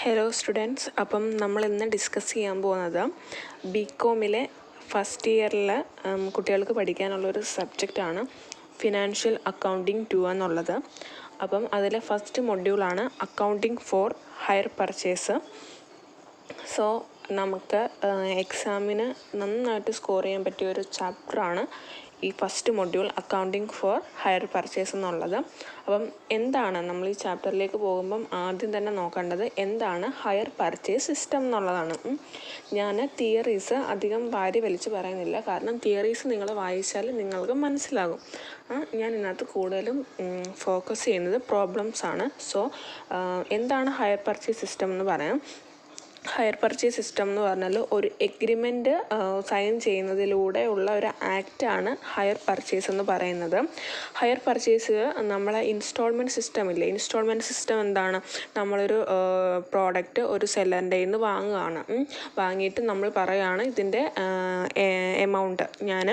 Hello students, അപ്പം നമ്മളിന്ന് discuss ചെയ്യാൻ പോകുന്നത് ബികോമിലെ ഫസ്റ്റ് ഇയറിൽ കുട്ടികൾക്ക് പഠിക്കാനുള്ളൊരു സബ്ജക്റ്റാണ് ഫിനാൻഷ്യൽ അക്കൗണ്ടിങ് 2 എന്നുള്ളത്. അപ്പം അതിലെ ഫസ്റ്റ് മൊഡ്യൂളാണ് accounting for hire purchase. So നമുക്ക് എക്സാമിന് നന്നായിട്ട് സ്കോർ ചെയ്യാൻ പറ്റിയ ഒരു ചാപ്റ്ററാണ് ഈ first module accounting for hire purchase എന്നുള്ളത്. അപ്പം എന്താണ് നമ്മൾ ഈ ചാപ്റ്ററിലേക്ക് പോകുമ്പം ആദ്യം തന്നെ നോക്കേണ്ടത് എന്താണ് ഹയർ പർച്ചേസ് സിസ്റ്റം എന്നുള്ളതാണ്. ഞാൻ തിയറീസ് അധികം വാരി വലിച്ച് പറയുന്നില്ല, കാരണം തിയറീസ് നിങ്ങൾ വായിച്ചാൽ നിങ്ങൾക്ക് മനസ്സിലാകും. ഞാൻ ഇതിനകത്ത് കൂടുതലും ഫോക്കസ് ചെയ്യുന്നത് പ്രോബ്ലംസ് ആണ്. സോ എന്താണ് ഹയർ പർച്ചേസ് സിസ്റ്റം എന്ന് പറയാം. ഹയർ പർച്ചേസ് സിസ്റ്റം എന്ന് പറഞ്ഞാൽ ഒരു എഗ്രിമെൻ്റ് സൈൻ ചെയ്യുന്നതിലൂടെ ഉള്ള ഒരു ആക്റ്റാണ് ഹയർ പർച്ചേസ് എന്ന് പറയുന്നത്. ഹയർ പർച്ചേസ് നമ്മളെ ഇൻസ്റ്റാൾമെൻറ്റ് സിസ്റ്റം ഇല്ലേ, ഇൻസ്റ്റാൾമെൻറ്റ് സിസ്റ്റം എന്താണ്? നമ്മളൊരു പ്രോഡക്റ്റ് ഒരു സെല്ലറിൻ്റെ നിന്ന് വാങ്ങുകയാണ്. വാങ്ങിയിട്ട് നമ്മൾ പറയുകയാണ് ഇതിൻ്റെ എമൗണ്ട് ഞാൻ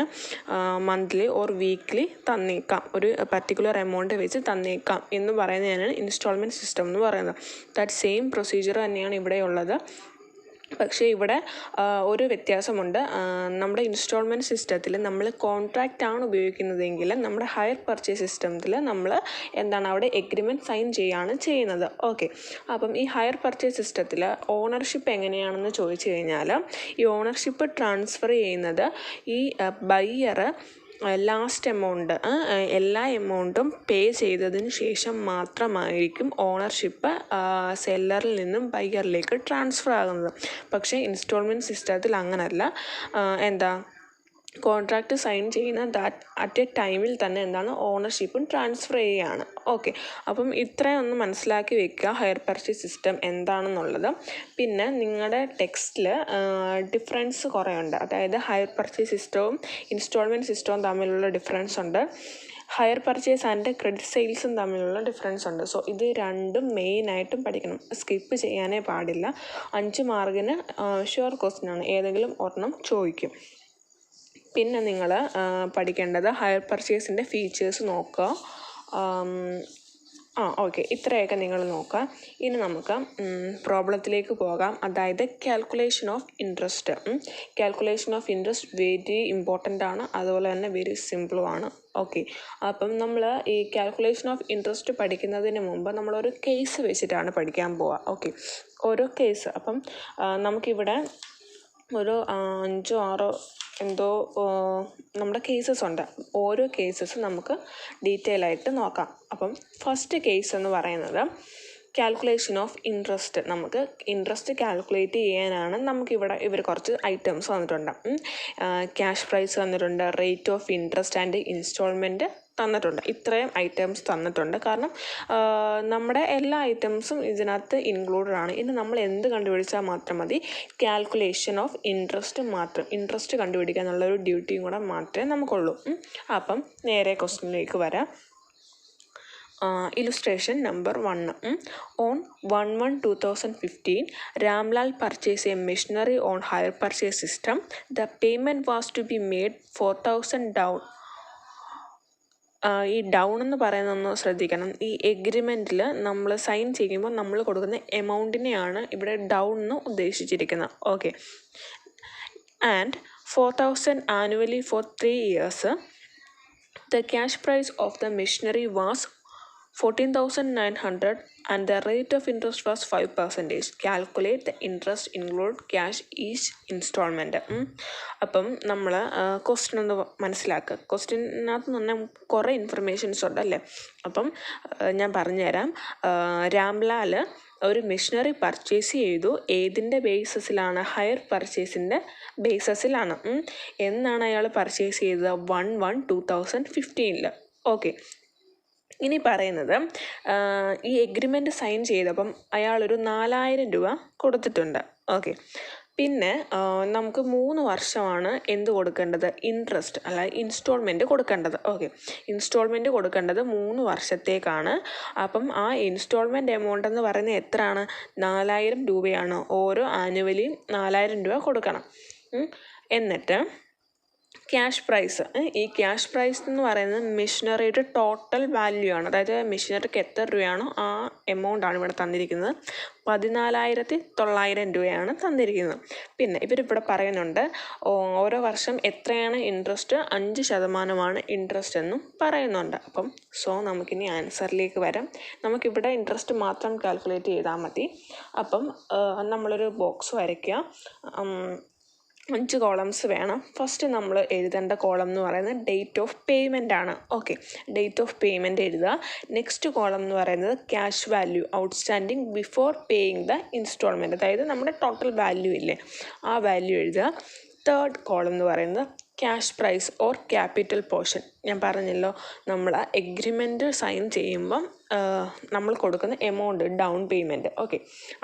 മന്ത്ലി ഓർ വീക്ക്ലി തന്നേക്കാം, ഒരു പർട്ടിക്കുലർ എമൗണ്ട് വെച്ച് തന്നേക്കാം എന്ന് പറയുന്നതാണ് ഇൻസ്റ്റാൾമെൻറ്റ് സിസ്റ്റം എന്ന് പറയുന്നത്. ദാറ്റ് സെയിം പ്രൊസീജിയർ തന്നെയാണ് ഇവിടെയുള്ളത്. പക്ഷേ ഇവിടെ ഒരു വ്യത്യാസമുണ്ട്. നമ്മുടെ ഇൻസ്റ്റാൾമെൻറ്റ് സിസ്റ്റത്തിൽ നമ്മൾ കോൺട്രാക്റ്റ് ആണ് ഉപയോഗിക്കുന്നതെങ്കിൽ നമ്മുടെ ഹയർ പർച്ചേസ് സിസ്റ്റത്തിൽ നമ്മൾ അവിടെ എഗ്രിമെൻറ്റ് സൈൻ ചെയ്യുകയാണ് ചെയ്യുന്നത്. ഓക്കെ, അപ്പം ഈ ഹയർ പർച്ചേസ് സിസ്റ്റത്തിൽ ഓണർഷിപ്പ് എങ്ങനെയാണെന്ന് ചോദിച്ചു കഴിഞ്ഞാൽ ഈ ഓണർഷിപ്പ് ട്രാൻസ്ഫർ ചെയ്യുന്നത് ഈ ബയ്യർ ലാസ്റ്റ് എമൗണ്ട് എല്ലാ എമൗണ്ടും പേ ചെയ്തതിന് ശേഷം മാത്രമായിരിക്കും ഓണർഷിപ്പ് സെല്ലറിൽ നിന്നും ബയ്യറിലേക്ക് ട്രാൻസ്ഫർ ആകുന്നത്. പക്ഷേ ഇൻസ്റ്റാൾമെൻറ്റ് സിസ്റ്റത്തിൽ അങ്ങനല്ല. കോൺട്രാക്റ്റ് സൈൻ ചെയ്യുന്ന അറ്റ് എ ടൈമിൽ തന്നെ ഓണർഷിപ്പും ട്രാൻസ്ഫർ ചെയ്യുകയാണ്. ഓക്കെ, അപ്പം ഇത്രയൊന്ന് മനസ്സിലാക്കി വെക്കുക ഹയർ പർച്ചേസ് സിസ്റ്റം എന്താണെന്നുള്ളത്. പിന്നെ നിങ്ങളുടെ ടെക്സ്റ്റിൽ ഡിഫറൻസ് കുറേ ഉണ്ട്. അതായത് ഹയർ പർച്ചേസ് സിസ്റ്റവും ഇൻസ്റ്റാൾമെൻറ്റ് സിസ്റ്റവും തമ്മിലുള്ള ഡിഫറൻസ് ഉണ്ട്. ഹയർ പർച്ചേസ് ആൻഡ് ക്രെഡിറ്റ് സെയിൽസും തമ്മിലുള്ള ഡിഫറൻസ് ഉണ്ട്. സോ ഇത് രണ്ടും മെയിനായിട്ടും പഠിക്കണം, സ്കിപ്പ് ചെയ്യാനേ പാടില്ല. 5 മാർക്കിന് ഷുവർ ക്വസ്റ്റ്യനാണ്, ഏതെങ്കിലും ഒരെണ്ണം ചോദിക്കും. പിന്നെ നിങ്ങൾ പഠിക്കേണ്ടത് ഹയർ പർച്ചേസിൻ്റെ ഫീച്ചേഴ്സ് നോക്കുക. ഓക്കെ, ഇത്രയൊക്കെ നിങ്ങൾ നോക്കുക. ഇനി നമുക്ക് പ്രോബ്ലത്തിലേക്ക് പോകാം. അതായത് calculation of interest. Calculation of interest very important ആണ്, അതുപോലെ തന്നെ വെരി സിമ്പിളുമാണ്. ഓക്കെ, അപ്പം നമ്മൾ ഈ കാൽക്കുലേഷൻ ഓഫ് ഇൻട്രസ്റ്റ് പഠിക്കുന്നതിന് മുമ്പ് നമ്മളൊരു കേസ് വെച്ചിട്ടാണ് പഠിക്കാൻ പോവുക. ഓക്കെ, ഓരോ കേസ്. അപ്പം നമുക്കിവിടെ ഒരു 5 6 നമ്മുടെ കേസസ് ഉണ്ട്. ഓരോ കേസസ് നമുക്ക് ഡീറ്റെയിൽ ആയിട്ട് നോക്കാം. അപ്പം ഫസ്റ്റ് കേസ് എന്ന് പറയുന്നത് കാൽക്കുലേഷൻ ഓഫ് ഇൻട്രസ്റ്റ്. നമുക്ക് ഇൻട്രസ്റ്റ് കാൽക്കുലേറ്റ് ചെയ്യാനാണ് നമുക്കിവിടെ ഇവർ കുറച്ച് ഐറ്റംസ് തന്നിട്ടുണ്ട്. ക്യാഷ് പ്രൈസ് തന്നിട്ടുണ്ട്, rate of interest and instalment തന്നിട്ടുണ്ട്. ഇത്രയും ഐറ്റംസ് തന്നിട്ടുണ്ട്. കാരണം നമ്മുടെ എല്ലാ ഐറ്റംസും ഇതിനകത്ത് ഇൻക്ലൂഡഡ് ആണ്. ഇനി നമ്മൾ എന്ത് കണ്ടുപിടിച്ചാൽ മാത്രം മതി? കാൽക്കുലേഷൻ ഓഫ് ഇൻട്രസ്റ്റ് മാത്രം. ഇൻട്രസ്റ്റ് കണ്ടുപിടിക്കുക എന്നുള്ളൊരു ഡ്യൂട്ടിയും കൂടെ മാത്രമേ നമുക്കുള്ളൂ. അപ്പം നേരെ ക്വസ്റ്റ്യനിലേക്ക് വരാം. Illustration number 1. On 1/1/2015, Ramlal purchased a machinery on hire purchase system. The payment was to be made 4,000 down. ഈ ഡൗൺ എന്ന് പറയുന്നതൊന്ന് ശ്രദ്ധിക്കണം. ഈ എഗ്രിമെൻറ്റിൽ നമ്മൾ സൈൻ ചെയ്യുമ്പോൾ നമ്മൾ കൊടുക്കുന്ന എമൗണ്ടിനെയാണ് ഇവിടെ ഡൗൺ എന്ന് ഉദ്ദേശിച്ചിരിക്കുന്നത്. Okay, and 4,000 annually for 3 years. The cash price of the machinery was 14,900 and the rate of interest was 5%. Calculate the interest include cash each installment. അപ്പം നമ്മൾ ക്വസ്റ്റ്യൻ ഒന്ന് മനസ്സിലാക്കുക. ക്വസ്റ്റ്യനകത്ത് തന്നെ കുറേ ഇൻഫർമേഷൻസ് ഉണ്ടല്ലേ. അപ്പം ഞാൻ പറഞ്ഞുതരാം. രാംലാൽ ഒരു മെഷീനറി പർച്ചേസ് ചെയ്തു. ഏതിൻ്റെ ബേസിസിലാണ്? ഹയർ പർച്ചേസിൻ്റെ ബേസിസിലാണ്. എന്നാണ് അയാൾ പർച്ചേസ് ചെയ്തത്? 1/1/2015. ഓക്കെ, ഇനി പറയുന്നത് ഈ എഗ്രിമെൻറ്റ് സൈൻ ചെയ്തപ്പം അയാളൊരു 4,000 രൂപ കൊടുത്തിട്ടുണ്ട്. ഓക്കെ, പിന്നെ നമുക്ക് 3 വർഷമാണ് എന്ത് കൊടുക്കേണ്ടത്? ഇൻട്രസ്റ്റ് അല്ല ഇൻസ്റ്റാൾമെൻറ്റ് കൊടുക്കേണ്ടത്. ഓക്കെ, ഇൻസ്റ്റാൾമെൻറ്റ് കൊടുക്കേണ്ടത് 3 വർഷത്തേക്കാണ്. അപ്പം ആ ഇൻസ്റ്റാൾമെൻറ്റ് എമൗണ്ട് എന്ന് പറയുന്നത് എത്രയാണ്? 4,000 രൂപയാണ്. ഓരോ ആനുവലിയും 4,000 രൂപ കൊടുക്കണം. എന്നിട്ട് ക്യാഷ് പ്രൈസ്. ഈ ക്യാഷ് പ്രൈസ് എന്ന് പറയുന്നത് മെഷീനറിയുടെ ടോട്ടൽ വാല്യൂ ആണ്. അതായത് മെഷീനറിക്ക് എത്ര രൂപയാണോ ആ എമൗണ്ടാണ് ഇവിടെ തന്നിരിക്കുന്നത്. 14,900 രൂപയാണ് തന്നിരിക്കുന്നത്. പിന്നെ ഇവരിവിടെ പറയുന്നുണ്ട് ഓരോ വർഷം എത്രയാണ് ഇൻട്രസ്റ്റ്, 5% ഇൻട്രസ്റ്റ് എന്നും പറയുന്നുണ്ട്. അപ്പം നമുക്കിനി ആൻസറിലേക്ക് വരാം. നമുക്കിവിടെ ഇൻട്രസ്റ്റ് മാത്രം കാൽക്കുലേറ്റ് ചെയ്താൽ മതി. അപ്പം നമ്മളൊരു ബോക്സ് വരയ്ക്കുക. 5 കോളംസ് വേണം. ഫസ്റ്റ് നമ്മൾ എഴുതേണ്ട കോളം എന്ന് പറയുന്നത് ഡേറ്റ് ഓഫ് പേയ്മെൻ്റ് ആണ്. ഓക്കെ, ഡേറ്റ് ഓഫ് പേയ്മെൻറ്റ് എഴുതുക. നെക്സ്റ്റ് കോളം എന്ന് പറയുന്നത് cash value outstanding before paying the instalment, അതായത് നമ്മുടെ ടോട്ടൽ വാല്യൂ ഇല്ലേ ആ വാല്യൂ എഴുതുക. തേർഡ് കോളം എന്ന് പറയുന്നത് cash prize or capital portion. ഞാൻ പറഞ്ഞല്ലോ, നമ്മൾ എഗ്രിമെൻറ്റ് സൈൻ ചെയ്യുമ്പം നമ്മൾ കൊടുക്കുന്ന എമൗണ്ട് ഡൗൺ പേയ്മെൻറ്റ്. ഓക്കെ,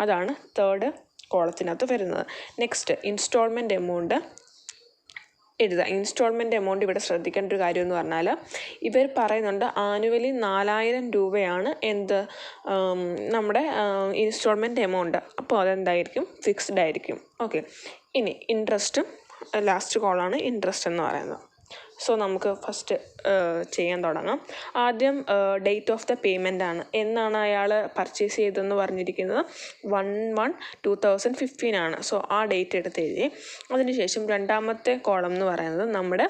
അതാണ് തേർഡ് കോളത്തിനകത്ത് വരുന്നത്. നെക്സ്റ്റ് ഇൻസ്റ്റാൾമെൻറ്റ് എമൗണ്ട് എഴുതുക. ഇൻസ്റ്റാൾമെൻറ്റ് എമൗണ്ട് ഇവിടെ ശ്രദ്ധിക്കേണ്ട ഒരു കാര്യം എന്ന് പറഞ്ഞാൽ ഇവർ പറയുന്നുണ്ട് ആനുവലി 4,000 രൂപയാണ് നമ്മുടെ ഇൻസ്റ്റാൾമെൻറ്റ് എമൗണ്ട്. അപ്പോൾ അതെന്തായിരിക്കും, ഫിക്സ്ഡ് ആയിരിക്കും. ഓക്കെ, ഇനി ഇൻട്രസ്റ്റും ലാസ്റ്റ് കോളാണ് ഇൻട്രസ്റ്റ് എന്ന് പറയുന്നത്. നമുക്ക് ഫസ്റ്റ് ചെയ്യാൻ തുടങ്ങാം. ആദ്യം ഡേറ്റ് ഓഫ് ദ പേയ്മെൻ്റ് ആണ്. എന്നാണ് അയാൾ പർച്ചേസ് ചെയ്തതെന്ന് പറഞ്ഞിരിക്കുന്നത് 1/1/2015 ആണ്. ആ ഡേറ്റ് എടുത്ത് എഴുതി. അതിനുശേഷം രണ്ടാമത്തെ കോളം എന്ന് പറയുന്നത് നമ്മുടെ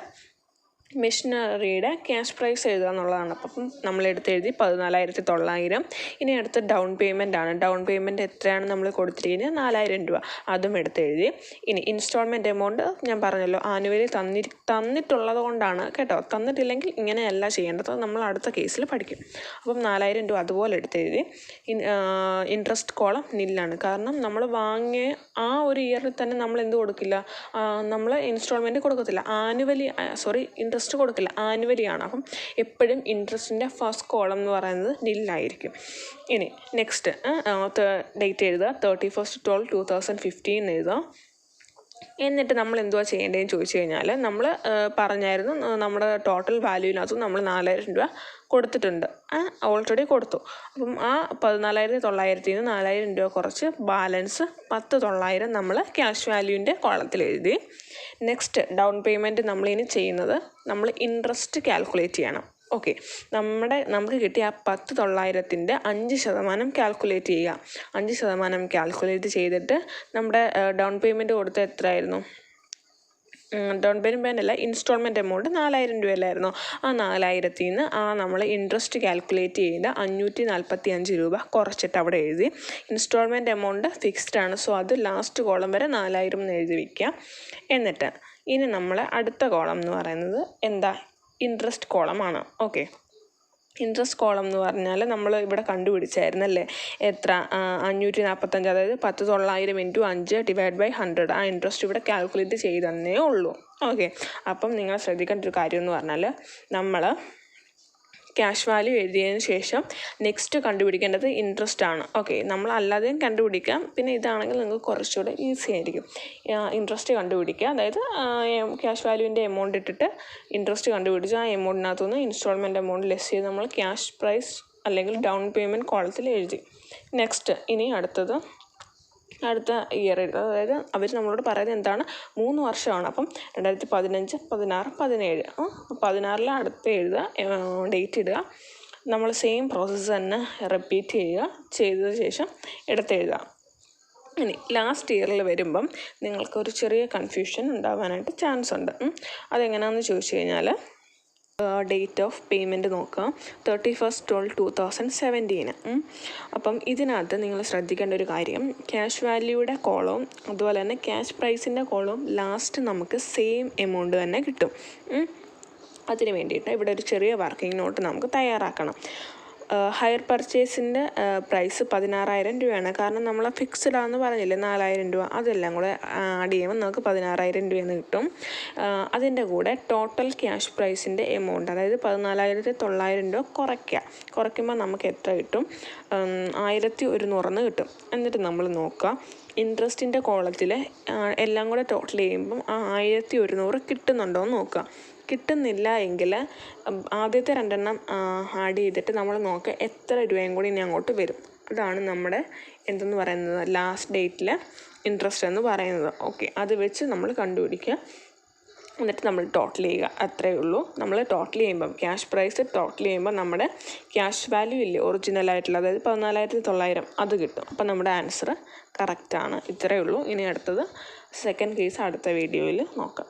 മെഷീനറിയുടെ ക്യാഷ് പ്രൈസ് എഴുതുക എന്നുള്ളതാണ്. അപ്പം നമ്മളെടുത്ത് എഴുതി 14,900. ഇനി അടുത്ത് ഡൗൺ പേയ്മെൻ്റ് ആണ്. ഡൗൺ പേയ്മെൻറ്റ് എത്രയാണ് നമ്മൾ കൊടുത്തിരിക്കുന്നത്, 4,000 രൂപ. അതും എടുത്ത് എഴുതി. ഇനി ഇൻസ്റ്റാൾമെൻറ്റ് എമൗണ്ട് ഞാൻ പറഞ്ഞല്ലോ ആനുവലി തന്നിട്ടുള്ളത് കൊണ്ടാണ് കേട്ടോ. തന്നിട്ടില്ലെങ്കിൽ ഇങ്ങനെയല്ല ചെയ്യേണ്ടത്, നമ്മൾ അടുത്ത കേസിൽ പഠിക്കും. അപ്പം 4,000 രൂപ അതുപോലെ എടുത്ത് എഴുതി. ഇൻട്രസ്റ്റ് കോളം നില്ലാണ്. കാരണം നമ്മൾ വാങ്ങിയ ആ ഒരു ഇയറിൽ തന്നെ നമ്മൾ എന്ത് കൊടുക്കില്ല, നമ്മൾ ഇൻസ്റ്റാൾമെൻറ്റ് കൊടുക്കത്തില്ല. ഇൻട്രസ്റ്റ് കൊടുക്കില്ല, ആനുവലിയാണ്. അപ്പം എപ്പോഴും ഇൻട്രസ്റ്റിൻ്റെ ഫസ്റ്റ് കോളം എന്ന് പറയുന്നത് നില്ലായിരിക്കും. ഇനി നെക്സ്റ്റ് ഡേറ്റ് എഴുതുക. 31/12/2015 എഴുതുക. എന്നിട്ട് നമ്മൾ എന്തുവാ ചെയ്യേണ്ടതെന്ന് ചോദിച്ചു കഴിഞ്ഞാൽ നമ്മൾ പറഞ്ഞായിരുന്നു നമ്മുടെ ടോട്ടൽ വാല്യൂവിനകത്ത് നമ്മൾ 4,000 രൂപ കൊടുത്തിട്ടുണ്ട്, ഓൾറെഡി കൊടുത്തു. അപ്പം ആ 14,900 നിന്ന് 4,000 രൂപ കുറച്ച് ബാലൻസ് 10,900 നമ്മൾ ക്യാഷ് വാല്യൂവിൻ്റെ കോളത്തിൽ എഴുതി. നെക്സ്റ്റ് ഡൗൺ പേയ്മെൻറ്റ് നമ്മളിനി ചെയ്യുന്നത് നമ്മൾ ഇൻട്രസ്റ്റ് കാൽക്കുലേറ്റ് ചെയ്യണം. ഓക്കെ, നമുക്ക് കിട്ടിയ ആ 10,900-ൻ്റെ 5% കാൽക്കുലേറ്റ് ചെയ്യുക. 5% കാൽക്കുലേറ്റ് ചെയ്തിട്ട് നമ്മുടെ ഡൗൺ പേയ്മെൻറ്റ് കൊടുത്ത എത്രയായിരുന്നു, ഡൗൺ പേയ്മെൻ്റ് അല്ല ഇൻസ്റ്റാൾമെൻറ്റ് എമൗണ്ട് 4,000 രൂപയല്ലായിരുന്നു. ആ 4,000-ൽ നിന്ന് നമ്മൾ ഇൻട്രസ്റ്റ് കാൽക്കുലേറ്റ് ചെയ്ത് 545 രൂപ കുറച്ചിട്ട് അവിടെ എഴുതി. ഇൻസ്റ്റാൾമെൻറ്റ് എമൗണ്ട് ഫിക്സ്ഡ് ആണ്. അത് ലാസ്റ്റ് കോളം വരെ 4,000 എന്ന് എഴുതി വയ്ക്കുക. എന്നിട്ട് ഇനി നമ്മൾ അടുത്ത കോളം എന്ന് പറയുന്നത് ഇൻട്രസ്റ്റ് കോളമാണ്. ഓക്കെ, ഇൻട്രസ്റ്റ് കോളം എന്ന് പറഞ്ഞാൽ നമ്മൾ ഇവിടെ കണ്ടുപിടിച്ചായിരുന്നല്ലേ എത്ര, 545, അതായത് 10,900 × 5 / 100. ആ ഇൻട്രസ്റ്റ് ഇവിടെ കാൽക്കുലേറ്റ് ചെയ്തന്നേ ഉള്ളൂ. ഓക്കെ, അപ്പം നിങ്ങൾ ശ്രദ്ധിക്കേണ്ട ഒരു കാര്യം എന്ന് പറഞ്ഞാൽ നമ്മൾ ക്യാഷ് വാല്യൂ എഴുതിയതിന് ശേഷം നെക്സ്റ്റ് കണ്ടുപിടിക്കേണ്ടത് ഇൻട്രസ്റ്റ് ആണ്. ഓക്കെ, നമ്മൾ അല്ലാതെയും കണ്ടുപിടിക്കാം. പിന്നെ ഇതാണെങ്കിൽ നിങ്ങൾക്ക് കുറച്ചുകൂടെ ഈസി ആയിരിക്കും. ഇൻട്രസ്റ്റ് കണ്ടുപിടിക്കുക, അതായത് ക്യാഷ് വാല്യൂവിൻ്റെ എമൗണ്ട് ഇട്ടിട്ട് ഇൻട്രസ്റ്റ് കണ്ടുപിടിച്ച് ആ എമൗണ്ടിനകത്തുനിന്ന് ഇൻസ്റ്റാൾമെൻറ്റ് എമൗണ്ട് ലെസ് ചെയ്ത് നമ്മൾ ക്യാഷ് പ്രൈസ് അല്ലെങ്കിൽ ഡൗൺ പേയ്മെൻറ്റ് കോളത്തിൽ എഴുതി. നെക്സ്റ്റ് ഇനി അടുത്ത ഇയർ എഴുതുക. അതായത് അവർ നമ്മളോട് പറയുന്നത് എന്താണ്, 3 വർഷമാണ്. അപ്പം 2015, 16, 17. 16 അടുത്ത് എഴുതുക, ഡേറ്റ് ഇടുക. നമ്മൾ സെയിം പ്രോസസ്സ് തന്നെ റിപ്പീറ്റ് ചെയ്തതിന് ശേഷം എടുത്തെഴുതുക. ഇനി ലാസ്റ്റ് ഇയറിൽ വരുമ്പം നിങ്ങൾക്കൊരു ചെറിയ കൺഫ്യൂഷൻ ഉണ്ടാവാനായിട്ട് ചാൻസ് ഉണ്ട്. അതെങ്ങനെയാണെന്ന് ചോദിച്ചു കഴിഞ്ഞാൽ ഡേറ്റ് ഓഫ് പേയ്മെൻറ്റ് നോക്കാം, 31/12/2017. അപ്പം ഇതിനകത്ത് നിങ്ങൾ ശ്രദ്ധിക്കേണ്ട ഒരു കാര്യം, ക്യാഷ് വാല്യൂയുടെ കോളവും അതുപോലെ തന്നെ ക്യാഷ് പ്രൈസിൻ്റെ കോളവും ലാസ്റ്റ് നമുക്ക് സെയിം എമൗണ്ട് തന്നെ കിട്ടും. അതിന് വേണ്ടിയിട്ട് ഇവിടെ ഒരു ചെറിയ വർക്കിംഗ് നോട്ട് നമുക്ക് തയ്യാറാക്കണം. ഹയർ പർച്ചേസിൻ്റെ പ്രൈസ് 16,000 രൂപയാണ്. കാരണം നമ്മൾ ഫിക്സ്ഡ് ആണെന്ന് പറഞ്ഞില്ലേ 4,000 രൂപ, അതെല്ലാം കൂടെ ആഡ് ചെയ്യുമ്പോൾ നമുക്ക് 16,000 രൂപയെന്ന് കിട്ടും. അതിൻ്റെ കൂടെ ടോട്ടൽ ക്യാഷ് പ്രൈസിൻ്റെ എമൗണ്ട്, അതായത് 14,900 രൂപ കുറയ്ക്കുമ്പോൾ നമുക്ക് എത്ര കിട്ടും, 1,100 കിട്ടും. എന്നിട്ട് നമ്മൾ നോക്കുക ഇൻട്രസ്റ്റിൻ്റെ കോളത്തിൽ എല്ലാം കൂടെ ടോട്ടൽ ചെയ്യുമ്പം ആ 1,100 കിട്ടുന്നുണ്ടോ എന്ന് നോക്കുക. കിട്ടുന്നില്ല എങ്കിൽ ആദ്യത്തെ 2 ആഡ് ചെയ്തിട്ട് നമ്മൾ നോക്കുക എത്ര രൂപയും കൂടി ഇനി അങ്ങോട്ട് വരും. അതാണ് നമ്മുടെ എന്തെന്ന് പറയുന്നത്, ലാസ്റ്റ് ഡേറ്റിലെ ഇൻട്രസ്റ്റ് എന്ന് പറയുന്നത്. ഓക്കെ, അത് വെച്ച് നമ്മൾ കണ്ടുപിടിക്കുക. എന്നിട്ട് നമ്മൾ ടോട്ടൽ ചെയ്യുക, അത്രയേ ഉള്ളൂ. നമ്മൾ ടോട്ടൽ ചെയ്യുമ്പം ക്യാഷ് പ്രൈസ് ടോട്ടൽ ചെയ്യുമ്പോൾ നമ്മുടെ ക്യാഷ് വാല്യൂ ഇല്ലേ ഒറിജിനലായിട്ടുള്ള, അതായത് 14,900 അത് കിട്ടും. അപ്പം നമ്മുടെ ആൻസർ കറക്റ്റാണ്. ഇത്രയേ ഉള്ളൂ. ഇനി അടുത്തത് സെക്കൻഡ് കേസ് അടുത്ത വീഡിയോയിൽ നോക്കാം.